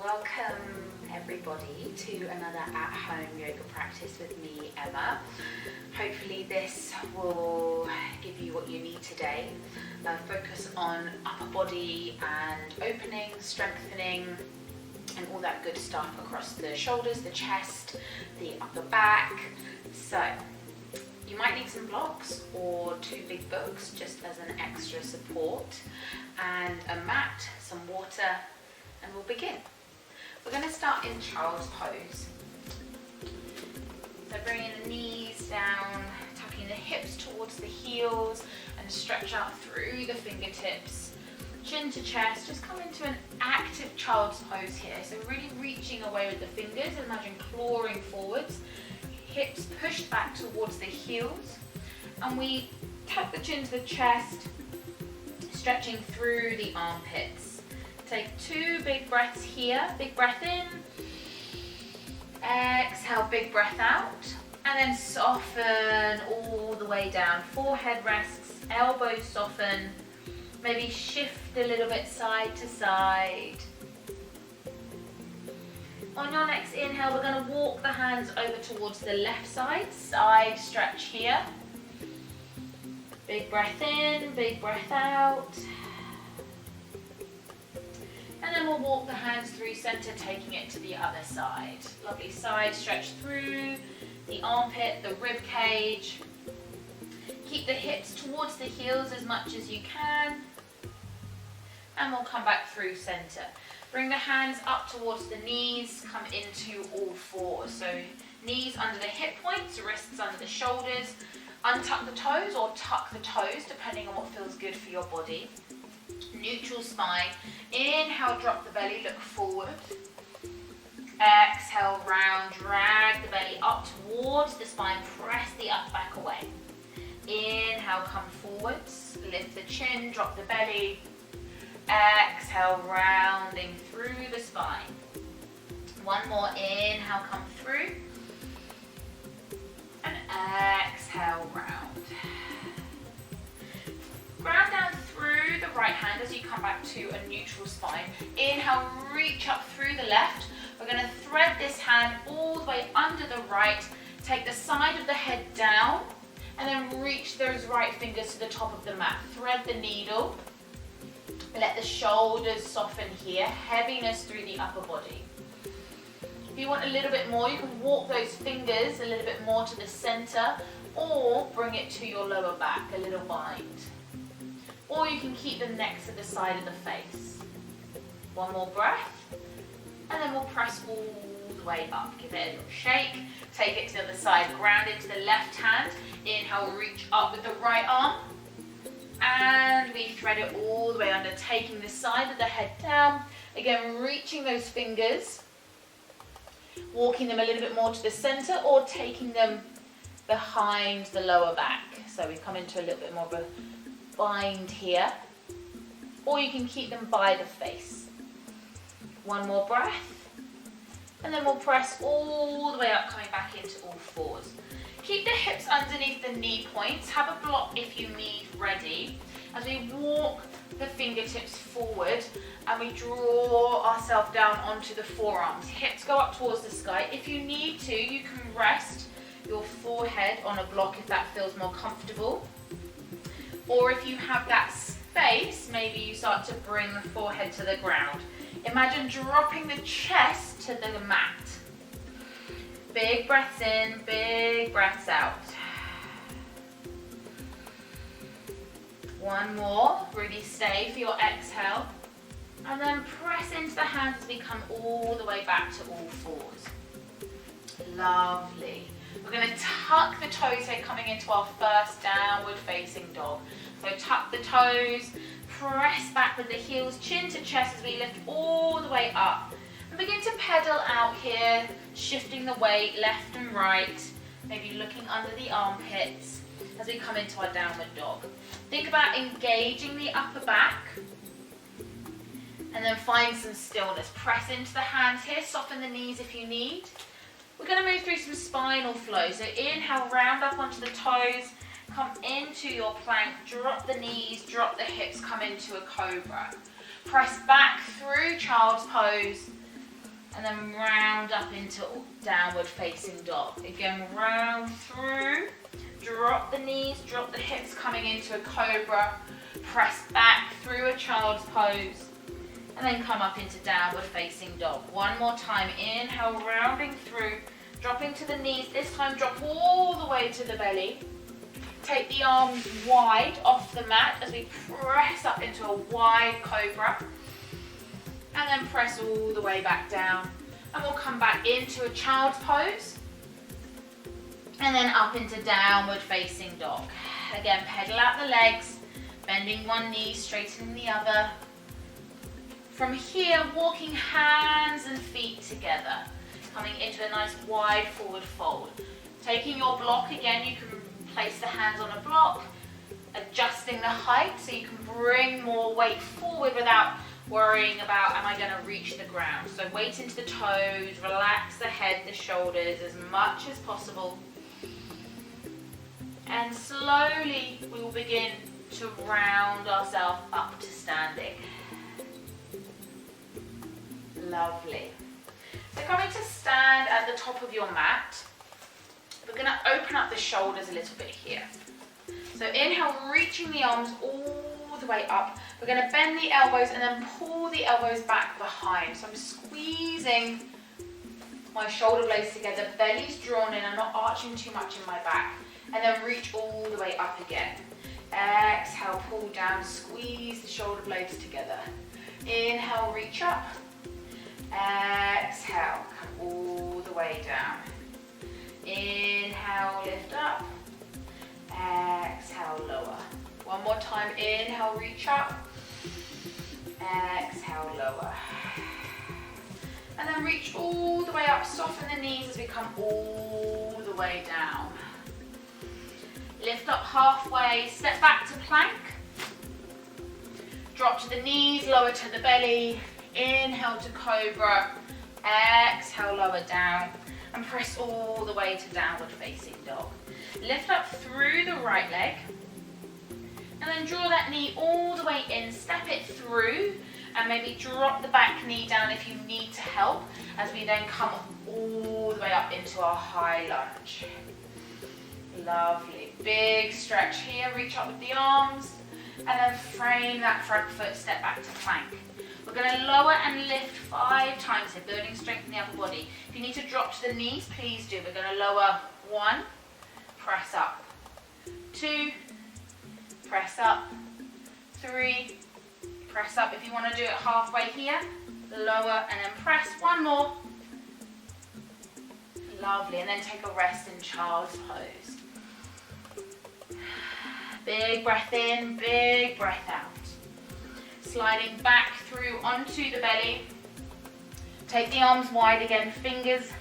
Welcome everybody to another at-home yoga practice with me, Emma. Hopefully this will give you what you need today. Focus on upper body and opening, strengthening, and all that good stuff across the shoulders, the chest, the upper back. So you might need some blocks or 2 big books just as an extra support, and a mat, some water, and we'll begin. We're going to start in child's pose. So bringing the knees down, tucking the hips towards the heels, and stretch out through the fingertips, chin to chest. Just come into an active child's pose here. So really reaching away with the fingers. Imagine clawing forwards, hips pushed back towards the heels, and we tuck the chin to the chest, stretching through the armpits. Take 2 big breaths here. Big breath in, exhale, big breath out, and then soften all the way down. Forehead rests, elbows soften, maybe shift a little bit side to side. On your next inhale, we're going to walk the hands over towards the left side, side stretch here. Big breath in, big breath out. And then we'll walk the hands through center, taking it to the other side. Lovely side stretch through the armpit, the rib cage. Keep the hips towards the heels as much as you can. And we'll come back through center. Bring the hands up towards the knees, come into all fours. So knees under the hip points, wrists under the shoulders. Untuck the toes or tuck the toes, depending on what feels good for your body. Neutral spine. Inhale, drop the belly, look forward. Exhale, round, drag the belly up towards the spine, press the upper back away. Inhale, come forwards, lift the chin, drop the belly. Exhale, rounding through the spine. One more, inhale, come through. And exhale, round. Ground down through the right hand as you come back to a neutral spine. Inhale, reach up through the left. We're going to thread this hand all the way under the right. Take the side of the head down and then reach those right fingers to the top of the mat. Thread the needle. Let the shoulders soften here. Heaviness through the upper body. If you want a little bit more, you can walk those fingers a little bit more to the center or bring it to your lower back, a little bind. Or you can keep them next to the side of the face. One more breath, and then we'll press all the way up. Give it a little shake, take it to the other side, ground into the left hand. Inhale, reach up with the right arm, and we thread it all the way under, taking the side of the head down. Again, reaching those fingers, walking them a little bit more to the center, or taking them behind the lower back. So we come into a little bit more of a bind here, or you can keep them by the face. One more breath, and then we'll press all the way up, coming back into all fours. Keep the hips underneath the knee points. Have a block if you need ready. As we walk the fingertips forward and we draw ourselves down onto the forearms. Hips go up towards the sky. If you need to, you can rest your forehead on a block if that feels more comfortable. Or if you have that space, maybe you start to bring the forehead to the ground. Imagine dropping the chest to the mat. Big breaths in, big breaths out. One more, really stay for your exhale. And then press into the hands as we come all the way back to all fours. Lovely. We're going to tuck the toes here, coming into our first downward facing dog. So tuck the toes, press back with the heels, chin to chest as we lift all the way up. And begin to pedal out here, shifting the weight left and right, maybe looking under the armpits as we come into our downward dog. Think about engaging the upper back and then find some stillness. Press into the hands here, soften the knees if you need. We're going to move through some spinal flow. So inhale, round up onto the toes, come into your plank, drop the knees, drop the hips, come into a cobra. Press back through child's pose, and then round up into downward facing dog. Again, round through, drop the knees, drop the hips, coming into a cobra, press back through a child's pose, and then come up into downward facing dog. One more time, inhale, rounding through, dropping to the knees, this time drop all the way to the belly. Take the arms wide off the mat as we press up into a wide cobra, and then press all the way back down. And we'll come back into a child's pose, and then up into downward facing dog. Again, pedal out the legs, bending one knee, straightening the other. From here, walking hands and feet together, coming into a nice wide forward fold. Taking your block again, you can place the hands on a block, adjusting the height so you can bring more weight forward without worrying about, am I going to reach the ground? So weight into the toes, relax the head, the shoulders as much as possible. And slowly we will begin to round ourselves up to standing. Lovely. So coming to stand at the top of your mat, we're going to open up the shoulders a little bit here. So inhale, reaching the arms all the way up. We're going to bend the elbows and then pull the elbows back behind. So I'm squeezing my shoulder blades together, belly's drawn in, I'm not arching too much in my back. And then reach all the way up again. Exhale, pull down, squeeze the shoulder blades together. Inhale, reach up. Exhale, come all the way down. Inhale, lift up. Exhale, lower. One more time, inhale, reach up. Exhale, lower. And then reach all the way up, soften the knees as we come all the way down. Lift up halfway, step back to plank. Drop to the knees, lower to the belly. Inhale to cobra. Exhale, lower down. And press all the way to downward facing dog. Lift up through the right leg. And then draw that knee all the way in, step it through, and maybe drop the back knee down if you need to help, as we then come all the way up into our high lunge. Lovely. Big stretch here, reach up with the arms, and then frame that front foot, step back to plank. We're going to lower and lift 5 times here, building strength in the upper body. If you need to drop to the knees, please do. We're going to lower 1, press up, 2, press up, 3, press up. If you want to do it halfway here, lower and then press. 1 more. Lovely. And then take a rest in child's pose. Big breath in, big breath out. Sliding back through onto the belly. Take the arms wide again, fingers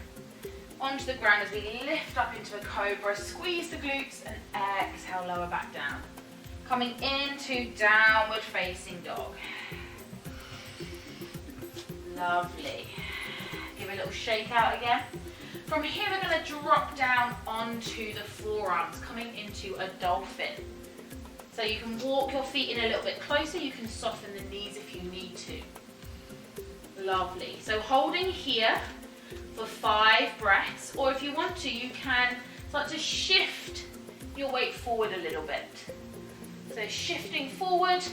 onto the ground as we lift up into a cobra. Squeeze the glutes and exhale, lower back down. Coming into downward facing dog. Lovely. Give a little shake out again. From here we're going to drop down onto the forearms, coming into a dolphin. So you can walk your feet in a little bit closer, you can soften the knees if you need to. Lovely. So holding here for 5 breaths, or if you want to, you can start to shift your weight forward a little bit. So shifting forward,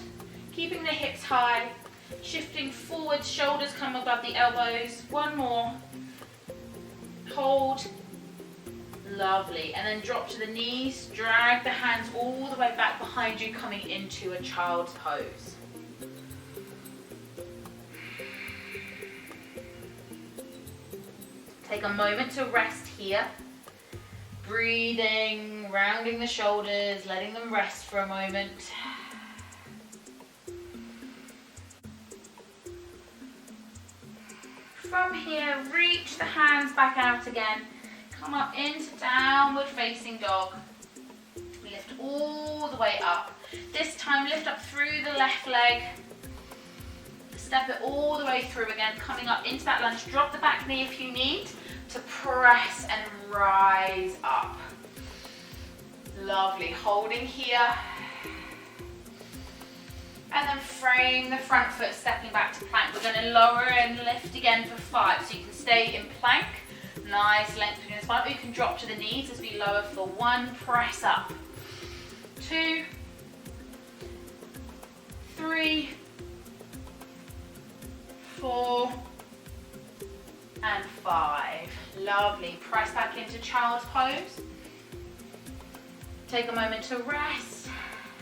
keeping the hips high, shifting forward, shoulders come above the elbows. 1 more. Hold. Lovely. And then drop to the knees, drag the hands all the way back behind you, coming into a child's pose. Take a moment to rest here. Breathing, rounding the shoulders, letting them rest for a moment. From here, reach the hands back out again. Come up into downward facing dog. Lift all the way up. This time lift up through the left leg. Step it all the way through again, coming up into that lunge. Drop the back knee if you need to press and rise up. Lovely. Holding here. And then frame the front foot, stepping back to plank. We're going to lower and lift again for 5. So you can stay in plank, nice length between the spine, or you can drop to the knees as we lower for 1, press up. 2, 3, 4, and 5. Lovely. Press back into child's pose. Take a moment to rest.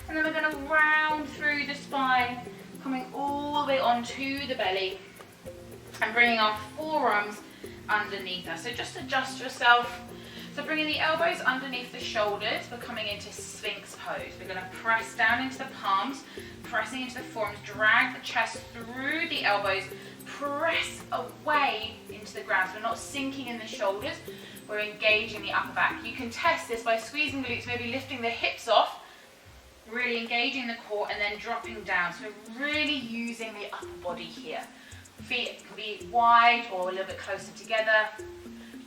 And then we're going to round through the spine, coming all the way onto the belly and bringing our forearms underneath us. So just adjust yourself. So bringing the elbows underneath the shoulders, we're coming into Sphinx pose. We're going to press down into the palms, pressing into the forearms, drag the chest through the elbows, press away into the ground. So we're not sinking in the shoulders, we're engaging the upper back. You can test this by squeezing the glutes, maybe lifting the hips off, really engaging the core and then dropping down. So we're really using the upper body here. Feet can be wide or a little bit closer together.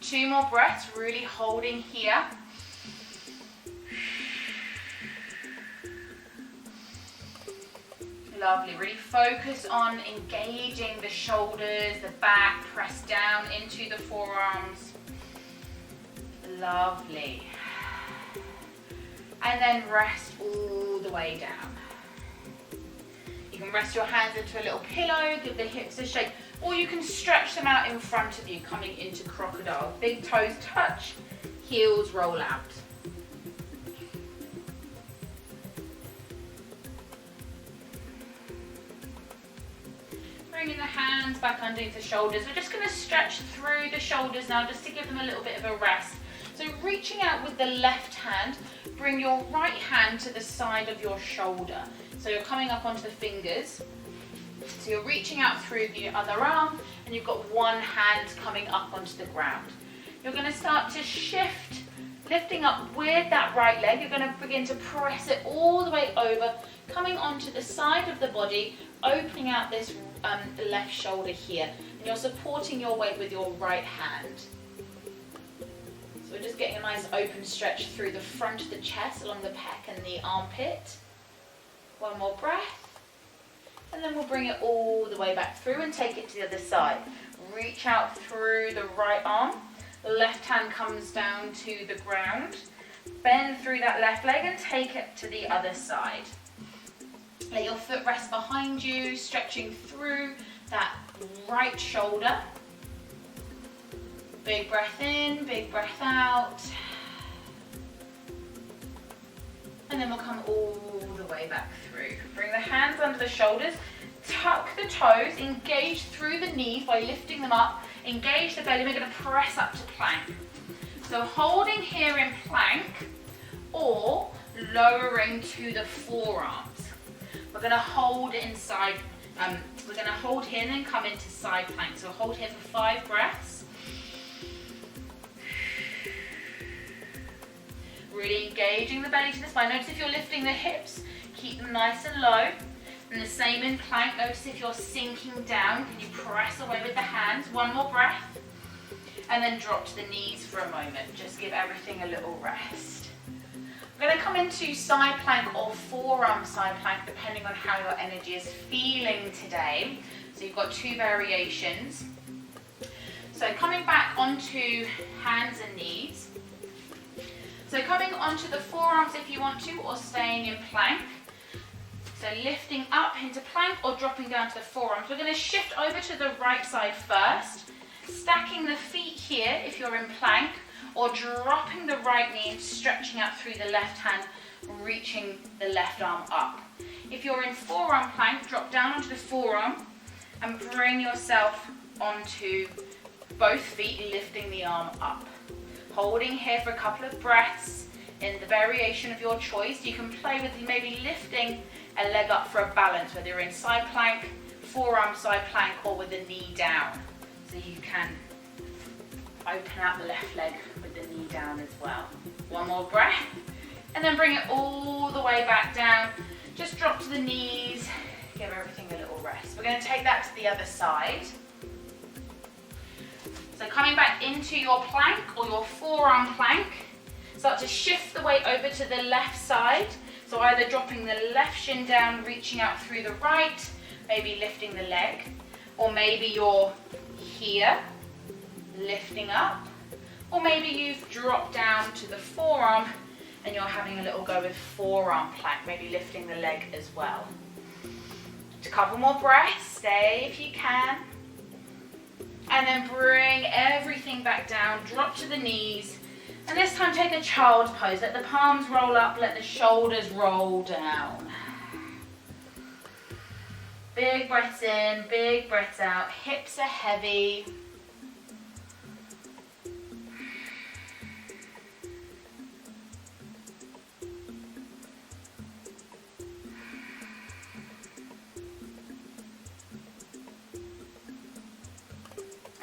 2 more breaths, really holding here. Lovely, really focus on engaging the shoulders, the back, press down into the forearms. Lovely. And then rest all the way down. You can rest your hands into a little pillow, give the hips a shake, or you can stretch them out in front of you, coming into crocodile. Big toes touch, heels roll out. Bringing the hands back underneath the shoulders. We're just going to stretch through the shoulders now, just to give them a little bit of a rest. So reaching out with the left hand, bring your right hand to the side of your shoulder. So you're coming up onto the fingers. So you're reaching out through the other arm and you've got one hand coming up onto the ground. You're going to start to shift, lifting up with that right leg. You're going to begin to press it all the way over, coming onto the side of the body, opening out this left shoulder here. And you're supporting your weight with your right hand. So we're just getting a nice open stretch through the front of the chest, along the pec and the armpit. One more breath. And then we'll bring it all the way back through and take it to the other side. Reach out through the right arm. The left hand comes down to the ground. Bend through that left leg and take it to the other side. Let your foot rest behind you, stretching through that right shoulder. Big breath in, big breath out. And then we'll come all the way back through. Bring the hands under the shoulders, tuck the toes, engage through the knees by lifting them up, engage the belly. We're going to press up to plank. So holding here in plank or lowering to the forearms. We're going to hold inside, we're going to hold here and then come into side plank. So hold here for 5 breaths. Really engaging the belly to the spine. Notice if you're lifting the hips, keep them nice and low. And the same in plank. Notice if you're sinking down, can you press away with the hands? One more breath. And then drop to the knees for a moment. Just give everything a little rest. We're going to come into side plank or forearm side plank, depending on how your energy is feeling today. So you've got 2 variations. So coming back onto hands and knees. So coming onto the forearms if you want to, or staying in plank. So lifting up into plank or dropping down to the forearms. We're going to shift over to the right side first, stacking the feet here if you're in plank, or dropping the right knee and stretching out through the left hand, reaching the left arm up. If you're in forearm plank, drop down onto the forearm and bring yourself onto both feet, lifting the arm up. Holding here for a couple of breaths in the variation of your choice. You can play with maybe lifting a leg up for a balance, whether you're in side plank, forearm side plank, or with the knee down. So you can open out the left leg with the knee down as well. One more breath, and then bring it all the way back down. Just drop to the knees, give everything a little rest. We're going to take that to the other side. So coming back into your plank or your forearm plank, start to shift the weight over to the left side. So either dropping the left shin down, reaching out through the right, maybe lifting the leg, or maybe you're here, lifting up, or maybe you've dropped down to the forearm and you're having a little go with forearm plank, maybe lifting the leg as well. Just a couple more breaths, stay if you can. And then bring everything back down, drop to the knees. And this time take a child's pose. Let the palms roll up, let the shoulders roll down. Big breaths in, big breaths out. Hips are heavy.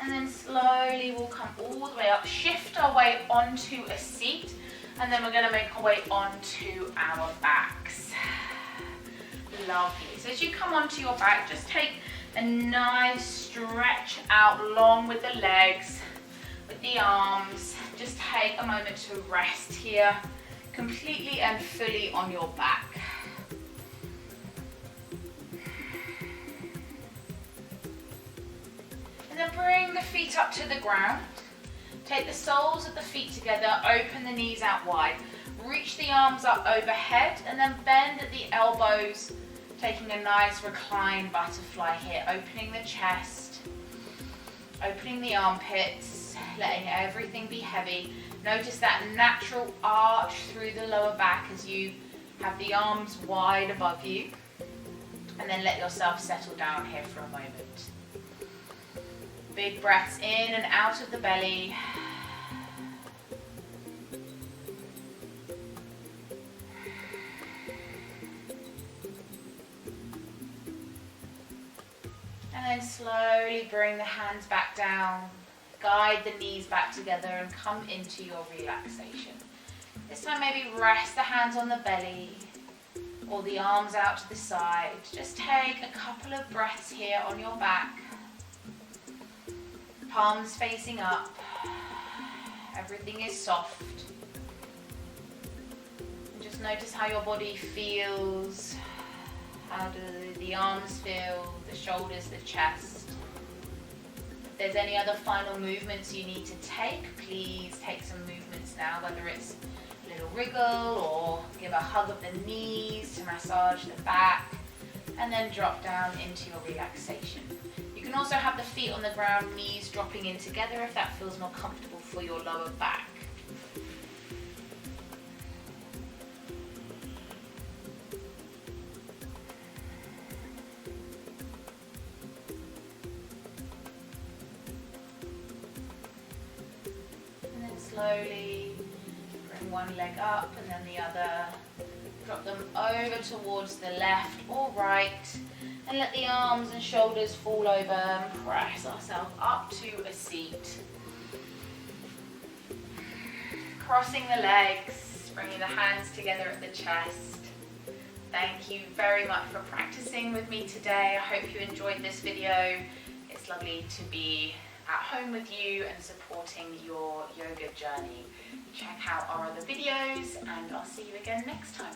And then slowly we'll come all the way up, shift our way onto a seat, and then we're going to make our way onto our backs. Lovely. So as you come onto your back, just take a nice stretch out long with the legs, with the arms. Just take a moment to rest here, completely and fully on your back. And then bring the feet up to the ground. Take the soles of the feet together, open the knees out wide. Reach the arms up overhead and then bend at the elbows, taking a nice reclined butterfly here, opening the chest, opening the armpits, letting everything be heavy. Notice that natural arch through the lower back as you have the arms wide above you. And then let yourself settle down here for a moment. Big breaths in and out of the belly. And then slowly bring the hands back down. Guide the knees back together and come into your relaxation. This time maybe rest the hands on the belly or the arms out to the side. Just take a couple of breaths here on your back. Palms facing up. Everything is soft. And just notice how your body feels. How do the arms feel, the shoulders, the chest. If there's any other final movements you need to take, please take some movements now, whether it's a little wriggle or give a hug of the knees to massage the back, and then drop down into your relaxation. You can also have the feet on the ground, knees dropping in together if that feels more comfortable for your lower back. And then slowly bring one leg up and then the other. Drop them over towards the left or right. And let the arms and shoulders fall over and press ourselves up to a seat. Crossing the legs, bringing the hands together at the chest. Thank you very much for practicing with me today. I hope you enjoyed this video. It's lovely to be at home with you and supporting your yoga journey. Check out our other videos and I'll see you again next time.